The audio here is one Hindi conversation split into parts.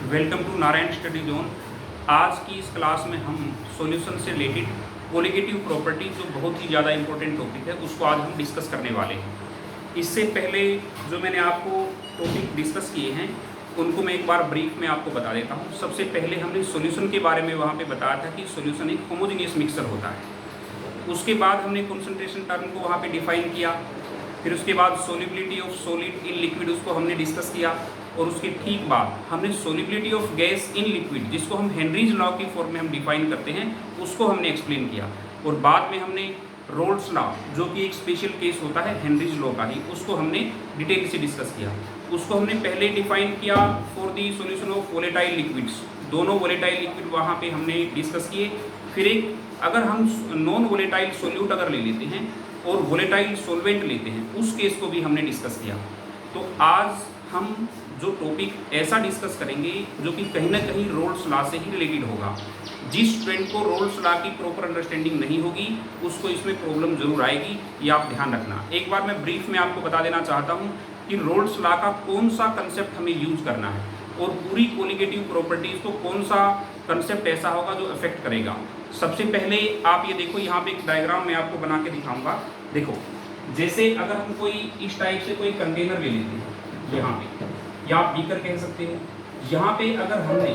Welcome to Narayan study zone. आज की इस क्लास में हम सॉल्यूशन से रिलेटेड कोलिगेटिव प्रॉपर्टी जो बहुत ही ज़्यादा इंपॉर्टेंट टॉपिक है उसको आज हम डिस्कस करने वाले हैं। इससे पहले जो मैंने आपको टॉपिक डिस्कस किए हैं उनको मैं एक बार ब्रीफ में आपको बता देता हूँ। सबसे पहले हमने सॉल्यूशन के बारे में वहाँ पे बताया था कि सॉल्यूशन एक होमोजेनियस मिक्सचर होता है। उसके बाद हमने कंसंट्रेशन टर्म को वहाँ पे डिफाइन किया। फिर उसके बाद solubility of solid in liquid उसको हमने डिस्कस किया। और उसके ठीक बाद हमने solubility of gas in liquid जिसको हम हेनरीज लॉ की फॉर्म में हम डिफाइन करते हैं उसको हमने एक्सप्लेन किया। और बाद में हमने रोल्स लॉ जो कि एक स्पेशल केस होता है हेनरीज लॉ का ही, उसको हमने डिटेल से डिस्कस किया। उसको हमने पहले डिफाइन किया for the solution of volatile liquids. दोनों वोलेटाइल लिक्विड वहाँ पे हमने डिस्कस किए। फिर एक अगर हम नॉन वोलेटाइल सोल्यूट अगर ले लेते हैं और वोलेटाइल सॉल्वेंट लेते हैं उस केस को भी हमने डिस्कस किया। तो आज हम जो टॉपिक ऐसा डिस्कस करेंगे जो कि कहीं ना कहीं रोल्स लॉ से ही रिलेटेड होगा। जिस स्टूडेंट को रोल्स लॉ की प्रॉपर अंडरस्टैंडिंग नहीं होगी उसको इसमें प्रॉब्लम जरूर आएगी, ये आप ध्यान रखना। एक बार मैं ब्रीफ में आपको बता देना चाहता हूँ कि रोल्स लॉ का कौन सा कंसेप्ट हमें यूज करना है और पूरी कोलिगेटिव प्रॉपर्टीज को कौन सा कंसेप्ट ऐसा होगा जो अफेक्ट करेगा। सबसे पहले आप ये देखो, यहाँ पे एक डायग्राम मैं आपको बना के दिखाऊंगा। देखो, जैसे अगर हम कोई इस टाइप से कोई कंटेनर ले लेते हैं यहाँ पे, या आप बीकर कह सकते हो। यहाँ पे अगर हमने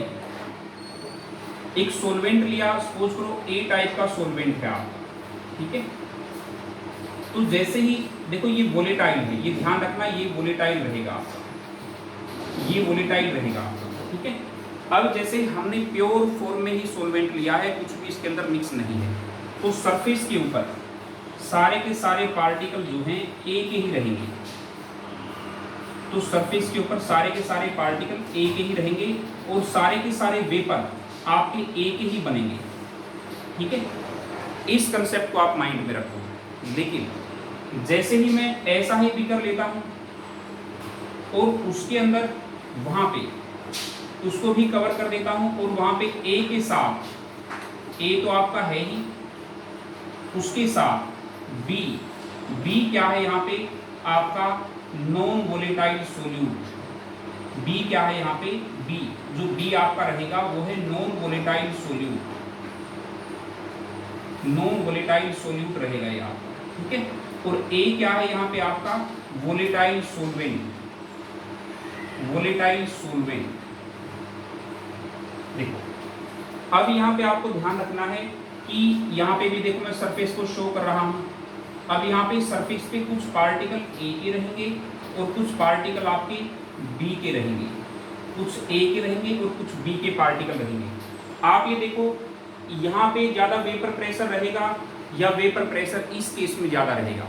एक सॉल्वेंट लिया, सपोज करो ए टाइप का सॉल्वेंट है आपका, ठीक है। तो जैसे ही देखो ये वोलेटाइल है, ये ध्यान रखना, ये वोलेटाइल रहेगा आपका, ये वोलेटाइल रहेगा आपका, ठीक है। अब जैसे हमने प्योर फॉर्म में ही सॉल्वेंट लिया है, कुछ भी इसके अंदर मिक्स नहीं है, तो सरफेस के ऊपर सारे के सारे पार्टिकल जो हैं एक ही रहेंगे। तो सरफेस के ऊपर सारे के सारे पार्टिकल एक ही रहेंगे और सारे के सारे वेपर आपके एक ही बनेंगे, ठीक है। इस कंसेप्ट को आप माइंड में रखो। लेकिन जैसे ही मैं ऐसा ही बीकर लेता हूं और उसके अंदर वहां पे उसको भी कवर कर देता हूं और वहां पे ए के साथ, ए तो आपका है ही, उसके साथ बी, बी क्या है यहाँ पे आपका नॉन वोलेटाइल सोल्यूट। बी क्या है यहाँ पे, बी, जो बी आपका रहेगा वो है non volatile solute, non volatile solute रहेगा ये आपका, ठीक है। और ए क्या है यहाँ पे आपका वोलेटाइल सोल्वेंट, वोलेटाइल सोल्वेंट। देखो, अब यहाँ पे आपको ध्यान रखना है कि यहाँ पे भी देखो मैं सरफेस को शो कर रहा हूँ। अब यहाँ पे सरफेस पे कुछ पार्टिकल ए के रहेंगे और कुछ पार्टिकल आपके बी के रहेंगे, कुछ ए के रहेंगे और कुछ बी के पार्टिकल रहेंगे। आप ये देखो, यहाँ पे ज़्यादा वेपर प्रेशर रहेगा या वेपर प्रेशर इस केस में ज़्यादा रहेगा।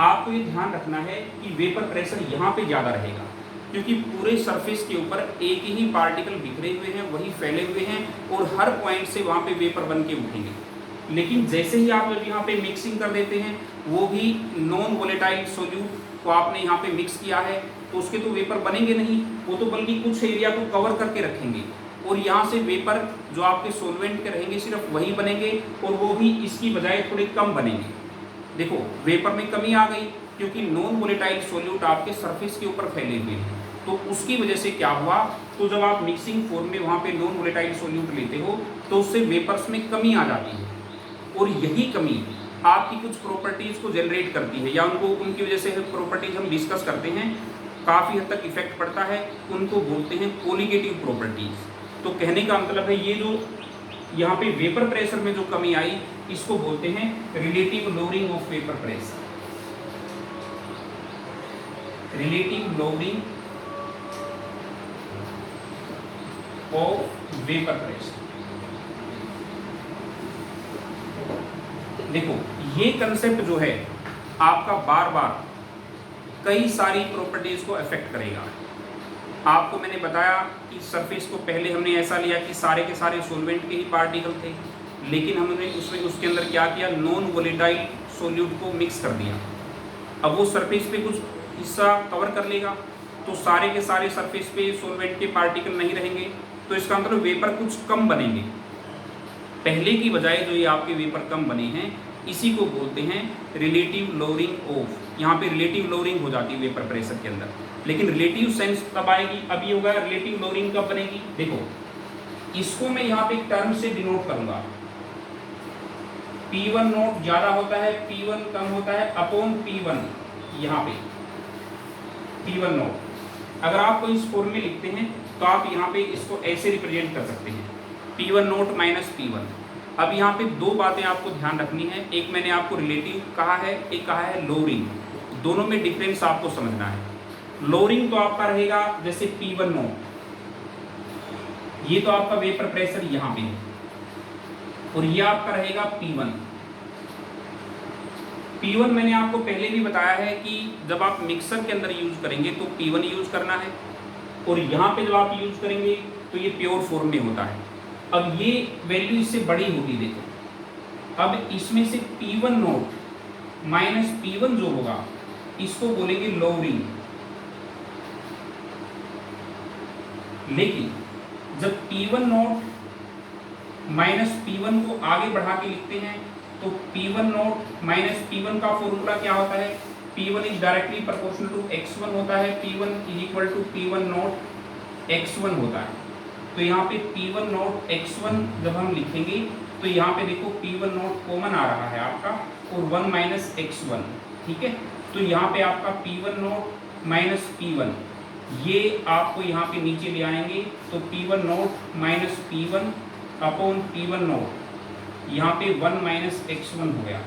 आपको ये ध्यान रखना है कि वेपर प्रेशर यहाँ पे ज़्यादा रहेगा क्योंकि पूरे सरफेस के ऊपर एक ही पार्टिकल बिखरे हुए हैं, वही फैले हुए हैं और हर पॉइंट से वहाँ पे वेपर बन के उठेंगे। लेकिन जैसे ही आप यहाँ पे मिक्सिंग कर देते हैं, वो भी नॉन वोलेटाइल सोल्यूट को आपने यहाँ पे मिक्स किया है, तो उसके तो वेपर बनेंगे नहीं, वो तो बल्कि कुछ एरिया को कवर करके रखेंगे और यहाँ से वेपर जो आपके सोलवेंट के रहेंगे सिर्फ वही बनेंगे और वो भी इसकी बजाय थोड़े कम बनेंगे। देखो, वेपर में कमी आ गई क्योंकि नॉन वोलेटाइल सोल्यूट आपके सरफेस के ऊपर फैले हुए हैं। तो उसकी वजह से क्या हुआ, तो जब आप मिक्सिंग फॉर्म में वहाँ पे नॉन वोलेटाइल सोल्यूट लेते हो तो उससे वेपर्स में कमी आ जाती है और यही कमी आपकी कुछ प्रॉपर्टीज को जनरेट करती है या उनको उनकी वजह से प्रॉपर्टीज हम डिस्कस करते हैं, काफ़ी हद तक इफेक्ट पड़ता है, उनको बोलते हैं कोलिगेटिव प्रॉपर्टीज। तो कहने का मतलब है ये जो यहाँ पे वेपर प्रेशर में जो कमी आई इसको बोलते हैं relative lowering of vapour pressure, relative lowering of vapour pressure. देखो, ये कंसेप्ट जो है आपका बार बार कई सारी प्रॉपर्टीज को अफेक्ट करेगा। आपको मैंने बताया कि सरफेस को पहले हमने ऐसा लिया कि सारे के सारे सॉल्वेंट के ही पार्टिकल थे, लेकिन हमने उसके अंदर क्या किया, नॉन वोलेटाइल सोल्यूट को मिक्स कर दिया। अब वो सरफेस पे कुछ हिस्सा कवर कर लेगा तो सारे के सारे सरफेस पे सॉल्वेंट के पार्टिकल नहीं रहेंगे, तो इसका मतलब वेपर कुछ कम बनेंगे। पहले की बजाय जो ये आपके वेपर कम बने हैं इसी को बोलते हैं रिलेटिव लोअरिंग ऑफ। यहाँ पे रिलेटिव लोअरिंग हो जाती है वेपर प्रेशर के अंदर, लेकिन रिलेटिव सेंस तब आएगी, अब ये होगा रिलेटिव लोअरिंग कब बनेगी। देखो इसको मैं यहाँ पे टर्म से डिनोट करूंगा, P1 नोट ज्यादा होता है, P1 कम होता है अपॉन P1, यहाँ पे P1 नोट। अगर आप कोई इस फॉर्म में लिखते हैं तो आप यहाँ पे इसको ऐसे रिप्रेजेंट कर सकते हैं, P1 नोट माइनस P1। अब यहाँ पे दो बातें आपको ध्यान रखनी है, एक मैंने आपको रिलेटिव कहा है, एक कहा है लोअरिंग। दोनों में डिफरेंस आपको समझना है। लोअरिंग तो आपका रहेगा जैसे P1 नोट, ये तो आपका वेपर प्रेशर यहाँ पे है, और ये आपका रहेगा P1। P1 मैंने आपको पहले भी बताया है कि जब आप मिक्सर के अंदर यूज करेंगे तो P1 यूज करना है, और यहाँ पे जब आप यूज करेंगे तो ये प्योर फॉर्म में होता है। अब ये वैल्यू इससे बड़ी होगी, देखो अब इसमें से P1 नोट माइनस P1 जो होगा इसको बोलेंगे लोअरिंग। लेकिन जब P1 नोट माइनस P1 को आगे बढ़ा के लिखते हैं तो P1 नोट माइनस P1 का फॉर्मूला क्या होता है, P1 is directly proportional to x1 होता है, P1 is equal to P1 naught x1 होता है। तो यहाँ पे P1 नोट x1 जब हम लिखेंगे तो यहाँ पे देखो P1 नोट कॉमन आ रहा है आपका, और 1 माइनस x1, ठीक है। तो यहाँ पे आपका P1 नोट माइनस P1 ये आपको यहाँ पे नीचे ले आएंगे, तो P1 note minus P1 upon P1 note, यहाँ पे 1 माइनस x1 हो गया।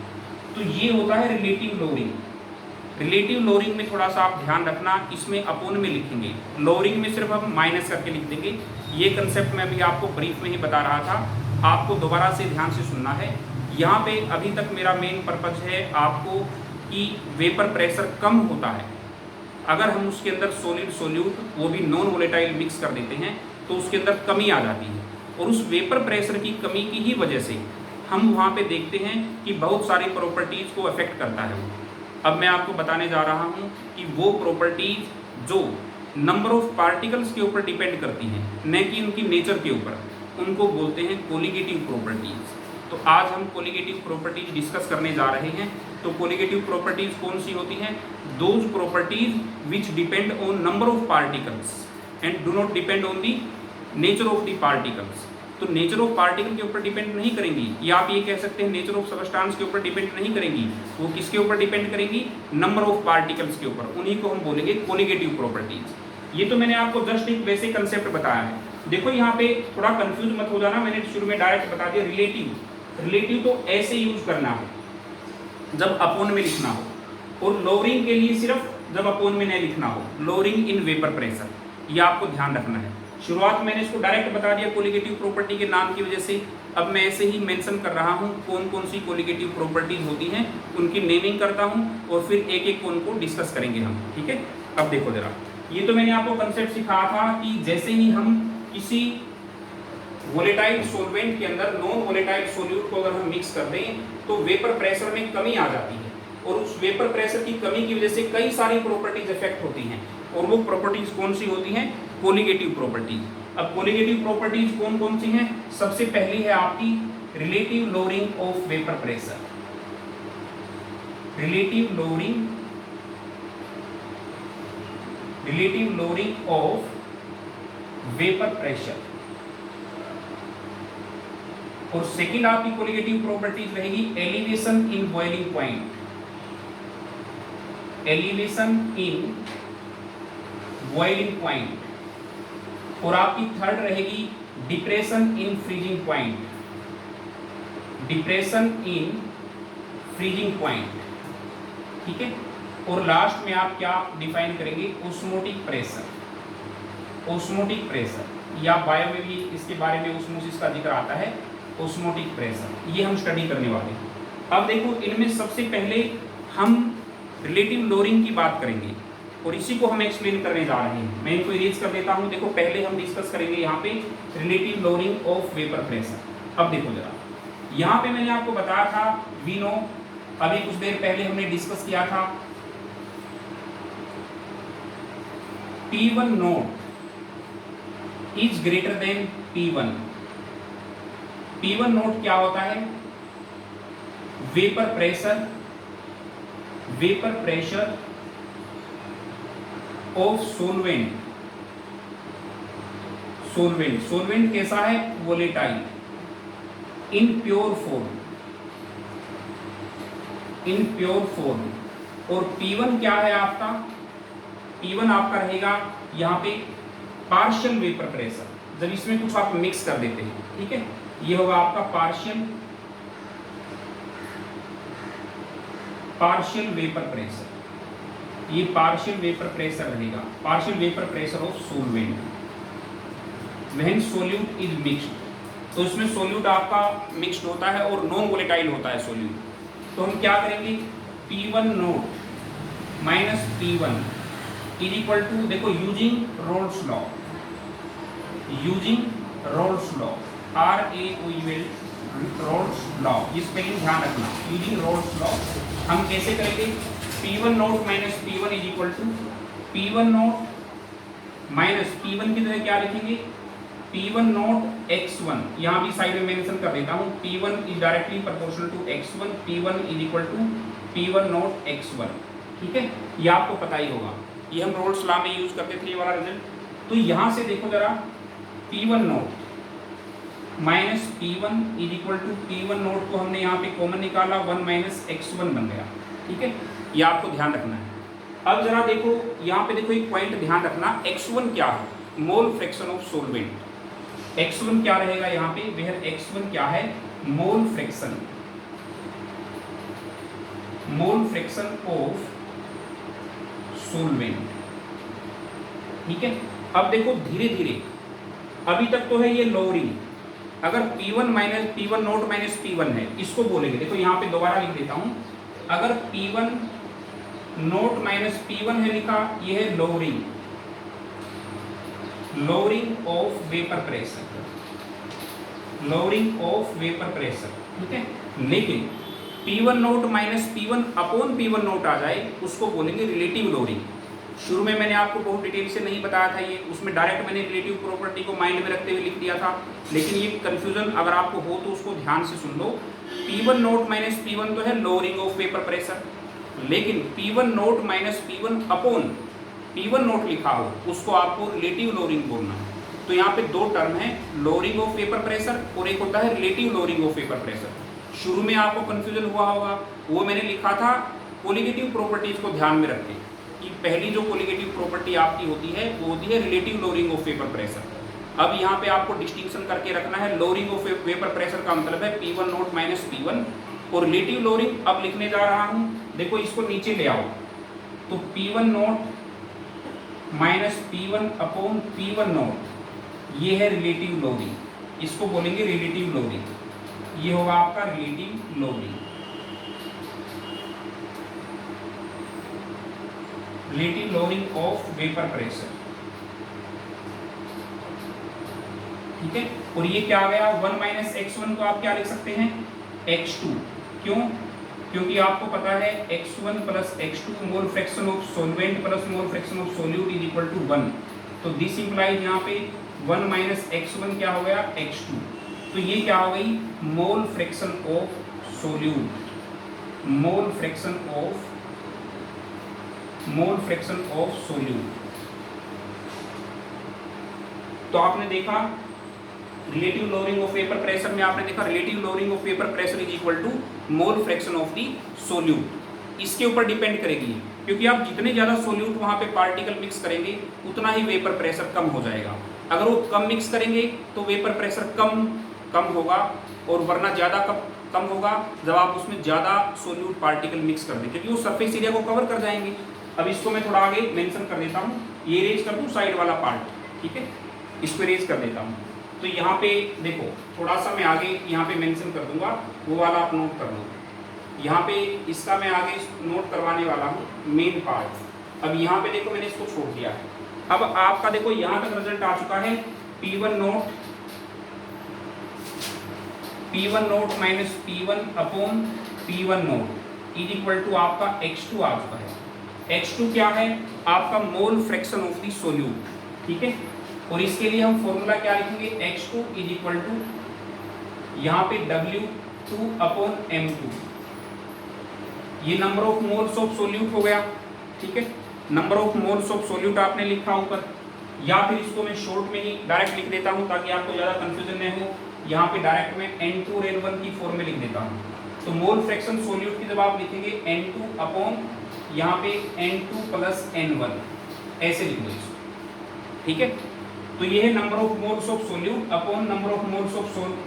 तो ये होता है रिलेटिव लोअरिंग। रिलेटिव लोअरिंग में थोड़ा सा आप ध्यान रखना, इसमें अपोन में लिखेंगे, लोअरिंग में सिर्फ हम माइनस करके लिख देंगे। ये कंसेप्ट मैं भी आपको ब्रीफ में ही बता रहा था, आपको दोबारा से ध्यान से सुनना है। यहाँ पे अभी तक मेरा मेन पर्पज है आपको कि वेपर प्रेशर कम होता है, अगर हम उसके अंदर सॉलिड सोल्यूट वो भी नॉन वोलेटाइल मिक्स कर देते हैं तो उसके अंदर कमी आ जाती है, और उस वेपर प्रेशर की कमी की ही वजह से हम वहाँ पे देखते हैं कि बहुत सारी प्रॉपर्टीज़ को अफेक्ट करता है वो। अब मैं आपको बताने जा रहा हूँ कि वो प्रॉपर्टीज़ जो नंबर ऑफ पार्टिकल्स के ऊपर डिपेंड करती हैं, न कि उनकी नेचर के ऊपर, उनको बोलते हैं कोलिगेटिव प्रॉपर्टीज़। तो आज हम कोलिगेटिव प्रॉपर्टीज डिस्कस करने जा रहे हैं। तो कोलिगेटिव प्रॉपर्टीज कौन सी होती हैं? Those properties which depend on number of particles and do not depend on the nature of the particles. तो नेचर ऑफ पार्टिकल के ऊपर डिपेंड नहीं करेंगी, या आप ये कह सकते हैं नेचर ऑफ सबस्टांस के ऊपर डिपेंड नहीं करेंगी, वो किसके ऊपर डिपेंड करेंगी? नंबर ऑफ पार्टिकल्स के ऊपर। उन्हीं को हम बोलेंगे कोलिगेटिव प्रॉपर्टीज। ये तो मैंने आपको जस्ट एक वैसे कंसेप्ट बताया है। देखो यहाँ पे थोड़ा कंफ्यूज मत हो जाना, मैंने शुरू में डायरेक्ट बता दिया रिलेटिव। रिलेटिव तो ऐसे यूज करना है जब अपोन में लिखना हो, और लोअरिंग के लिए सिर्फ जब अपोन में नहीं लिखना हो, लोअरिंग इन वेपर प्रेशर, ये आपको ध्यान रखना है। शुरुआत मैंने इसको डायरेक्ट बता दिया कोलिगेटिव प्रॉपर्टी के नाम की वजह से। अब मैं ऐसे ही मेंशन कर रहा हूँ कौन कौन सी कोलिगेटिव प्रॉपर्टीज होती हैं, उनकी नेमिंग करता हूँ, और फिर एक एक उनको डिस्कस करेंगे हम, ठीक है। अब देखो जरा, ये तो मैंने आपको कंसेप्ट सिखाया था कि जैसे ही हम किसी वोलेटाइल सॉल्वेंट के अंदर नॉन वोलेटाइल सॉल्यूट को अगर हम मिक्स कर दें तो वेपर प्रेशर में कमी आ जाती है, और उस वेपर प्रेशर की कमी की वजह से कई सारी प्रॉपर्टीज इफेक्ट होती हैं, और वो प्रॉपर्टीज कौन सी होती हैं? Colligative properties. अब कोलिगेटिव प्रॉपर्टीज कौन कौन सी हैं? सबसे पहली है आपकी relative lowering of vapour pressure. Relative lowering of vapour pressure. और सेकंड आपकी कोलिगेटिव प्रॉपर्टीज रहेगी elevation in boiling point. Elevation in boiling point. और आपकी थर्ड रहेगी depression in freezing point. Depression in freezing point, ठीक है। और लास्ट में आप क्या डिफाइन करेंगे? Osmotic pressure. ऑस्मोटिक प्रेशर या बायो में भी इसके बारे में ऑस्मोसिस का जिक्र आता है, ऑस्मोटिक प्रेशर, ये हम स्टडी करने वाले हैं। अब देखो, इनमें सबसे पहले हम रिलेटिव लोअरिंग की बात करेंगे, और इसी को हम एक्सप्लेन करने जा रहे हैं। मैं इनको इरेज कर देता हूं। देखो, पहले हम डिस्कस करेंगे यहाँ पे relative lowering of vapour pressure. अब देखो जरा, यहाँ पे मैंने आपको बताया था वी नो, अभी कुछ देर पहले हमने डिस्कस किया था P1 naught is greater than P1। P1 note क्या होता है? Vapour pressure of solvent. Solvent कैसा है? Volatile in pure form. और P1 क्या है आपका? P1 आपका रहेगा यहाँ पे पार्शियल वेपर प्रेशर, जब इसमें कुछ आप मिक्स कर देते हैं, ठीक है। ये होगा आपका पार्शियल वेपर प्रेशर। ये पार्शियल वेपर प्रेशर रहेगा, partial vapour pressure of solvent when solute is mixed. तो इसमें सोल्यूट आपका मिक्स्ड होता है और नॉन वोलेटाइल होता है सोल्यूट। तो हम क्या करेंगे? P1 note minus P1 is equal to, देखो using Rolle's law, Rolle's law, इस पे ध्यान रखना। यूजिंग रोल्स लॉ हम कैसे करेंगे? P1 note minus P1 is equal to P1 note minus P1 की जगह क्या लिखेंगे? P1 नोट x1, यहाँ भी साइड में मेंशन कर देता हूँ। P1 is directly proportional to x1, P1 is equal to P1 naught x1, ठीक है। ये आपको पता ही होगा, ये हम रोल्स लॉ में यूज करते थे ये वाला रिजल्ट। तो यहाँ से देखो जरा, P1 note minus P1 is equal to P1 naught को हमने यहाँ पे कॉमन निकाला, 1 माइनस x1 बन गया, ठीक है। ये आपको ध्यान रखना है। अब जरा देखो यहाँ पे, देखो एक पॉइंट ध्यान रखना, x1 क्या है? मोल फ्रैक्शन ऑफ सोलवेंट। x1 क्या रहेगा यहाँ पे? वह x1 क्या है? मोल फ्रैक्शन ऑफ सोलवेंट, ठीक है। अब देखो धीरे धीरे, अभी तक तो है ये लोअरिंग। अगर P1 नोट माइनस P1 है, इसको बोलेंगे, देखो यहाँ पे दोबारा लिख देता हूं। अगर P1 नोट माइनस P1 है लिखा, ये है लोअरिंग ऑफ वेपर प्रेशर, ठीक है। लेकिन P1 note minus P1 upon P1 not आ जाए, उसको बोलेंगे रिलेटिव लोअरिंग। शुरू में मैंने आपको बहुत डिटेल से नहीं बताया था ये, उसमें डायरेक्ट मैंने रिलेटिव प्रॉपर्टी को माइंड में रखते हुए लिख दिया था। लेकिन ये कंफ्यूजन अगर आपको हो तो उसको ध्यान से सुन लो। P1 नोट माइनस P1 तो है लोअरिंग ऑफ वेपर प्रेशर, लेकिन P1 note minus P1 upon P1 note लिखा हो, उसको आपको रिलेटिव लोअरिंग बोलना है। तो यहाँ पे दो टर्म है, लोअरिंग ऑफ वेपर प्रेशर और एक होता है relative lowering of vapour pressure. शुरू में आपको कंफ्यूजन हुआ होगा, वो मैंने लिखा था कोलिगेटिव प्रॉपर्टीज को ध्यान में रखते कि पहली जो कोलिगेटिव प्रॉपर्टी आपकी होती है वो होती है relative lowering of vapour pressure. अब यहाँ पे आपको डिस्टिंक्शन करके रखना है, लोअरिंग ऑफ वेपर प्रेशर का मतलब है P1 नोट माइनस P1, और रिलेटिव लोअरिंग अब लिखने जा रहा हूँ। देखो इसको नीचे ले आओ, तो P1 note minus P1 upon P1 note, ये है रिलेटिव लोअरिंग, इसको बोलेंगे रिलेटिव लोअरिंग। ये होगा आपका relative lowering, relative lowering of vapour pressure, ठीक है। और ये क्या आ गया? 1 माइनस x1 को आप क्या लिख सकते हैं? x2। क्यों? क्योंकि आपको पता है x1 plus x2 mole fraction of solvent plus mole fraction of solute is equal to 1। तो दिस इंप्लाइज यहाँ पे 1 माइनस x1 क्या हो गया? x2। तो ये क्या हो गई? Mole fraction of solute, mole fraction of solute. तो आपने देखा relative lowering of vapour pressure में, आपने देखा relative lowering of vapour pressure is equal to mole fraction of the solute. इसके ऊपर डिपेंड करेगी, क्योंकि आप जितने ज़्यादा सोल्यूट वहाँ पे पार्टिकल मिक्स करेंगे उतना ही वेपर प्रेशर कम हो जाएगा। अगर वो कम मिक्स करेंगे तो वेपर प्रेशर कम होगा, और वरना ज़्यादा कम होगा जब आप उसमें ज़्यादा सोल्यूट पार्टिकल मिक्स कर दें, क्योंकि वो सरफेस एरिया को कवर कर जाएंगे। अब इसको मैं थोड़ा आगे मेंशन कर देता हूँ, ये रेज कर दूँ साइड वाला पार्ट, ठीक है, इसको रेज कर देता हूँ। तो यहाँ पे देखो थोड़ा सा मैं आगे यहाँ पे मेंशन कर दूंगा, वो वाला आप नोट कर लो। यहाँ पे इसका मैं आगे नोट करवाने वाला हूँ मेन पार्ट। अब यहाँ पे देखो मैंने इसको छोड़ दिया है। अब आपका देखो यहाँ तक रिजल्ट आ चुका है, P1 note minus P1 upon P1 naught is equal to आपका x2 आ चुका है। x2 क्या है? आपका mole fraction of the solute, ठीक है। और इसके लिए हम फॉर्मूला क्या लिखेंगे? x2 इज इक्वल टू यहाँ पे W2 अपॉन M2, ये number of moles of solute हो गया, ठीक है। Number of moles of solute आपने लिखा ऊपर, या फिर इसको मैं शॉर्ट में ही डायरेक्ट लिख देता हूँ ताकि आपको ज़्यादा कंफ्यूजन नहीं हो। यहाँ पे डायरेक्ट मैं N2 और N1 की फॉर्म में लिख देता हूँ। तो मोल फ्रैक्शन सोल्यूट की जब आप लिखेंगे N2 अपॉन यहाँ पे N2 प्लस N1, ऐसे लिख लो इसको, ठीक है। तो ये है number of moles of solute upon number of moles of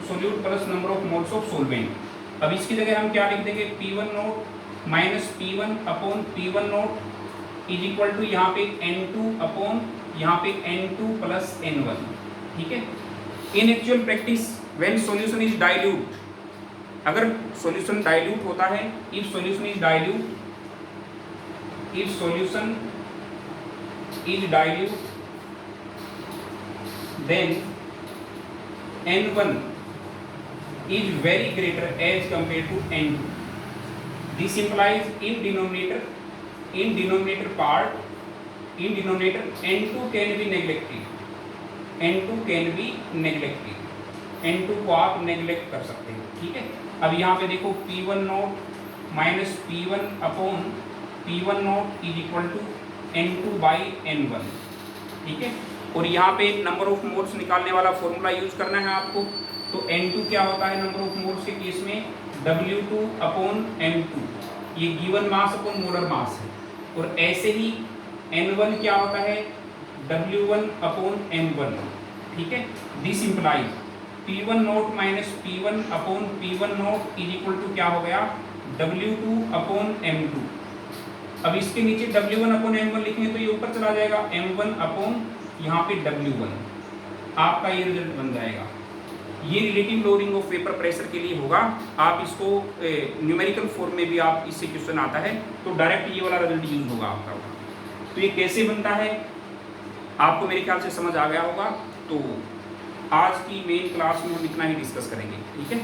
solute plus number of moles of solvent. अब इसकी जगह हम क्या लिख देंगे, P1 note minus P1 upon P1 naught is equal to यहाँ पे N2 अपॉन यहाँ पे N2 प्लस N1, ठीक है। इन actual practice when solution is dilute, अगर सॉल्यूशन डाइल्यूट होता है, if solution is dilute, if solution is dilute then N1 is very greater as compared to N2. This implies in denominator part, in denominator N2 can be neglected, N2 can be neglected, N2 को आप नेग्लेक्ट कर सकते हैं, ठीक है। अब यहाँ पे देखो P1 note minus P1 upon P1 naught is equal to N2 by N1, ठीक है। और यहाँ पे नंबर ऑफ मोल्स निकालने वाला फॉर्मूला यूज करना है आपको। तो N2 क्या होता है नंबर ऑफ मोल्स के केस में, W2 अपॉन M2, ये given mass upon molar mass है। और ऐसे ही N1 क्या होता है, W1 अपॉन M1, ठीक है। This implies P1 note minus P1 upon P1 naught is equal to क्या हो गया, W2 अपॉन M2। अब इसके नीचे W1 अपॉन M1 लिखेंगे तो ये ऊपर चला जाएगा, M1 अपॉन यहाँ पे W1, आपका ये रिजल्ट बन जाएगा। ये relative loading of vapour pressure के लिए होगा। आप इसको न्यूमेरिकल फॉर्म में भी आप इससे क्वेश्चन आता है तो डायरेक्ट ये वाला रिजल्ट यूज होगा आपका। तो ये कैसे बनता है आपको मेरे ख्याल से समझ आ गया होगा। तो आज की मेन क्लास में हम इतना ही डिस्कस करेंगे, ठीक है।